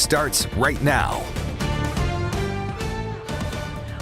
starts right now.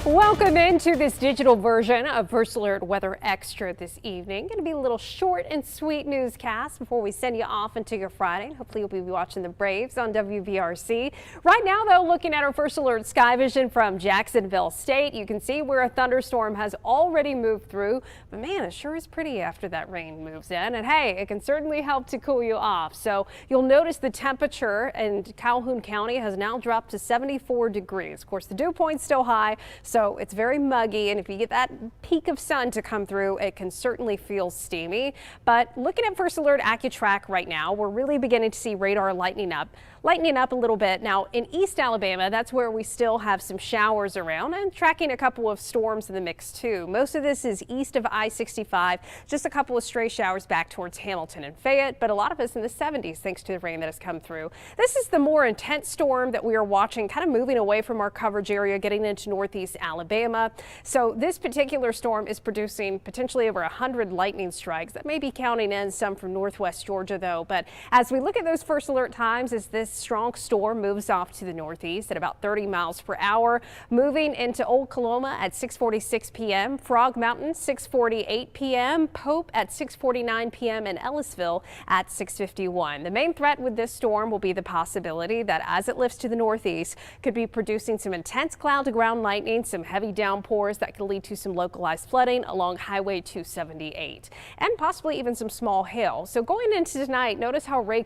Welcome into this digital version of First Alert Weather Extra this evening. Going to be a little short and sweet newscast before we send you off into your Friday. Hopefully you'll be watching the Braves on WVRC. Right now, though, looking at our First Alert Sky Vision from Jacksonville State, you can see where a thunderstorm has already moved through. But man, it sure is pretty after that rain moves in. And hey, it can certainly help to cool you off. So you'll notice the temperature in Calhoun County has now dropped to 74 degrees. Of course, the dew point's still high, so it's very muggy, and if you get that peak of sun to come through, it can certainly feel steamy. But looking at First Alert AccuTrack right now, we're really beginning to see radar lightening up a little bit. Now in East Alabama, that's where we still have some showers around and tracking a couple of storms in the mix too. Most of this is east of I-65, just a couple of stray showers back towards Hamilton and Fayette, but a lot of us in the 70s thanks to the rain that has come through. This is the more intense storm that we are watching, kind of moving away from our coverage area, getting into northeast Alabama. So this particular storm is producing potentially over 100 lightning strikes. That may be counting in some from northwest Georgia though. But as we look at those first alert times, as this strong storm moves off to the northeast at about 30 miles per hour, moving into Old Coloma at 6:46 p.m., Frog Mountain 6:48 p.m., Pope at 6:49 p.m., and Ellisville at 6:51. The main threat with this storm will be the possibility that as it lifts to the northeast, could be producing some intense cloud to ground lightning, some heavy downpours that could lead to some localized flooding along Highway 278 and possibly even some small hail. So going into tonight, notice how rain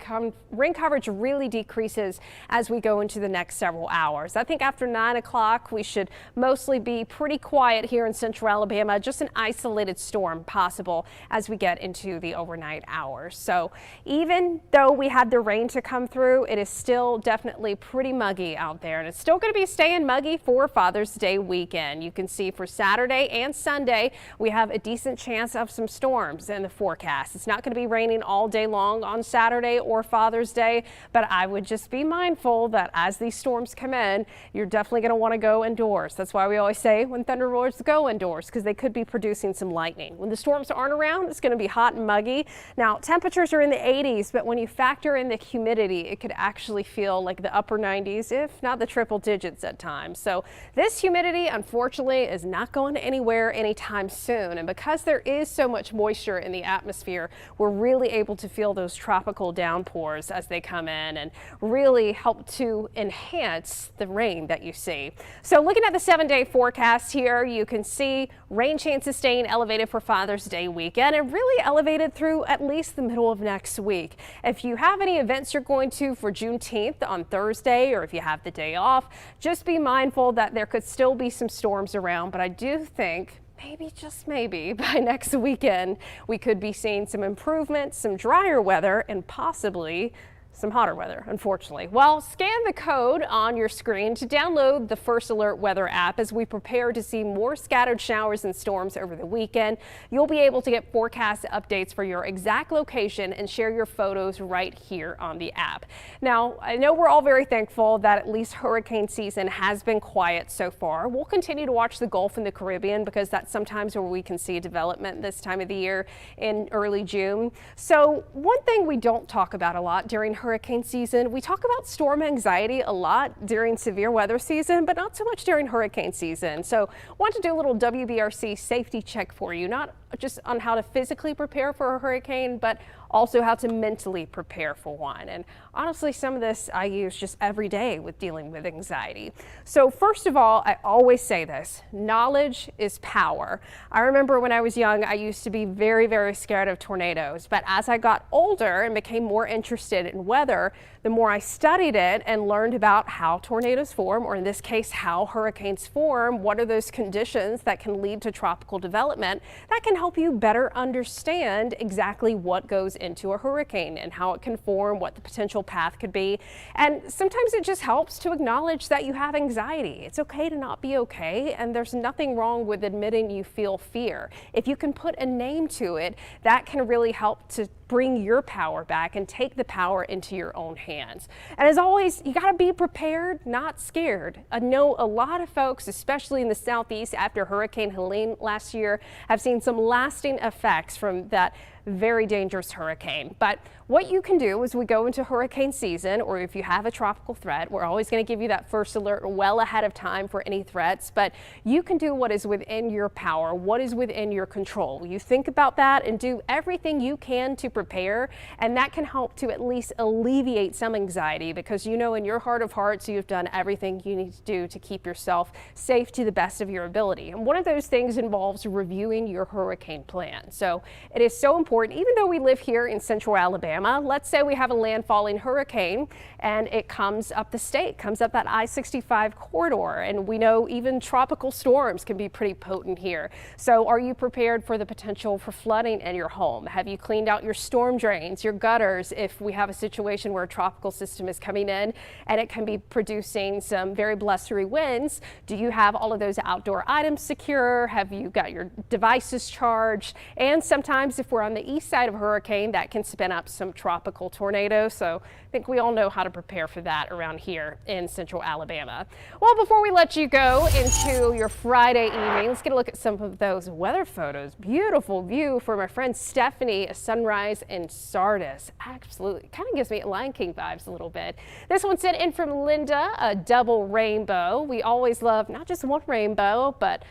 coverage really decreases as we go into the next several hours. I think after 9 o'clock, we should mostly be pretty quiet here in central Alabama, just an isolated storm possible as we get into the overnight hours. So even though we had the rain to come through, it is still definitely pretty muggy out there, and it's still going to be staying muggy for Father's Day weekend. You can see for Saturday and Sunday, we have a decent chance of some storms in the forecast. It's not going to be raining all day long on Saturday or Father's Day, but I would just be mindful that as these storms come in, you're definitely going to want to go indoors. That's why we always say when thunder roars, go indoors, because they could be producing some lightning. When the storms aren't around, it's going to be hot and muggy. Now, temperatures are in the 80s, but when you factor in the humidity, it could actually feel like the upper 90s, if not the triple digits at times. So this humidity, unfortunately, is not going anywhere anytime soon. And because there is so much moisture in the atmosphere, we're really able to feel those tropical downpours as they come in and really help to enhance the rain that you see. So looking at the 7-day forecast here, you can see rain chances staying elevated for Father's Day weekend and really elevated through at least the middle of next week. If you have any events you're going to for Juneteenth on Thursday, or if you have the day off, just be mindful that there could still be some storms around, but I do think maybe, just maybe, by next weekend, we could be seeing some improvement, some drier weather, and possibly some hotter weather, unfortunately. Well, scan the code on your screen to download the First Alert Weather app as we prepare to see more scattered showers and storms over the weekend. You'll be able to get forecast updates for your exact location and share your photos right here on the app. Now, I know we're all very thankful that at least hurricane season has been quiet so far. We'll continue to watch the Gulf and the Caribbean because that's sometimes where we can see development this time of the year in early June. So one thing we don't talk about a lot during hurricane season, we talk about storm anxiety a lot during severe weather season, but not so much during hurricane season. So I want to do a little WVRC safety check for you, not just on how to physically prepare for a hurricane, but also how to mentally prepare for one. And honestly, some of this I use just every day with dealing with anxiety. So first of all, I always say this: knowledge is power. I remember when I was young, I used to be very, very scared of tornadoes. But as I got older and became more interested in weather, the more I studied it and learned about how tornadoes form, or in this case, how hurricanes form, what are those conditions that can lead to tropical development, that can help you better understand exactly what goes into a hurricane and how it can form, what the potential path could be. And sometimes it just helps to acknowledge that you have anxiety. It's okay to not be okay, and there's nothing wrong with admitting you feel fear. If you can put a name to it, that can really help to bring your power back and take the power into your own hands. And as always, you got to be prepared, not scared. I know a lot of folks, especially in the southeast after Hurricane Helene last year, have seen some lasting effects from that very dangerous hurricane. But what you can do as we go into hurricane season, or if you have a tropical threat, we're always going to give you that first alert well ahead of time for any threats, but you can do what is within your power, what is within your control. You think about that and do everything you can to prepare, and that can help to at least alleviate some anxiety, because you know in your heart of hearts you've done everything you need to do to keep yourself safe to the best of your ability. And one of those things involves reviewing your hurricane plan. So it is so important, even though we live here in central Alabama. Let's say we have a landfalling hurricane and it comes up the state, comes up that I-65 corridor, and we know even tropical storms can be pretty potent here. So are you prepared for the potential for flooding in your home? Have you cleaned out your storm drains, your gutters, if we have a situation where a tropical system is coming in and it can be producing some very blustery winds? Do you have all of those outdoor items secure? Have you got your devices charged? And sometimes if we're on the east side of a hurricane, that can spin up some tropical tornadoes. So I think we all know how to prepare for that around here in central Alabama. Well, before we let you go into your Friday evening, let's get a look at some of those weather photos. Beautiful view from our friend Stephanie, a sunrise in Sardis. Absolutely kind of gives me Lion King vibes a little bit. This one sent in from Linda, a double rainbow. We always love not just one rainbow, but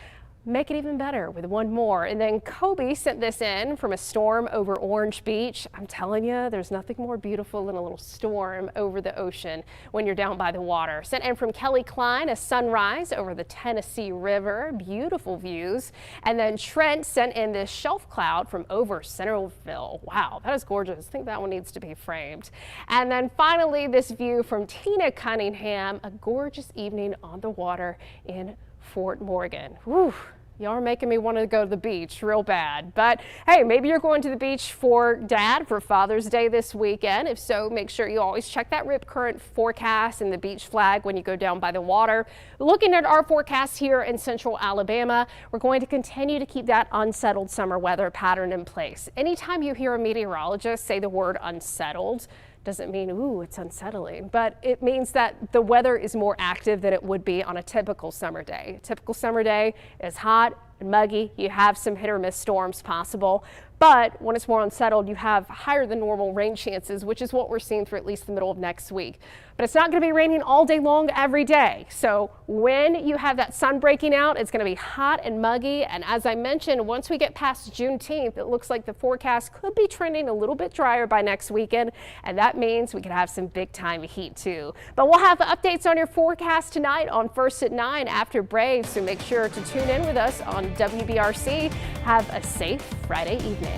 make it even better with one more. And then Kobe sent this in from a storm over Orange Beach. I'm telling you, there's nothing more beautiful than a little storm over the ocean when you're down by the water. Sent in from Kelly Klein, a sunrise over the Tennessee River. Beautiful views. And then Trent sent in this shelf cloud from over Centerville. Wow, that is gorgeous. I think that one needs to be framed. And then finally, this view from Tina Cunningham, a gorgeous evening on the water in Fort Morgan. Whew. Y'all are making me want to go to the beach real bad. But hey, maybe you're going to the beach for Dad for Father's Day this weekend. If so, make sure you always check that rip current forecast and the beach flag when you go down by the water. Looking at our forecast here in central Alabama, we're going to continue to keep that unsettled summer weather pattern in place. Anytime you hear a meteorologist say the word unsettled, doesn't mean, ooh, it's unsettling, but it means that the weather is more active than it would be on a typical summer day. A typical summer day is hot and muggy. You have some hit or miss storms possible, but when it's more unsettled, you have higher than normal rain chances, which is what we're seeing through at least the middle of next week. But it's not going to be raining all day long every day. So when you have that sun breaking out, it's going to be hot and muggy. And as I mentioned, once we get past Juneteenth, it looks like the forecast could be trending a little bit drier by next weekend. And that means we could have some big time heat too. But we'll have updates on your forecast tonight on First at 9 after Braves. So make sure to tune in with us on WBRC. Have a safe Friday evening.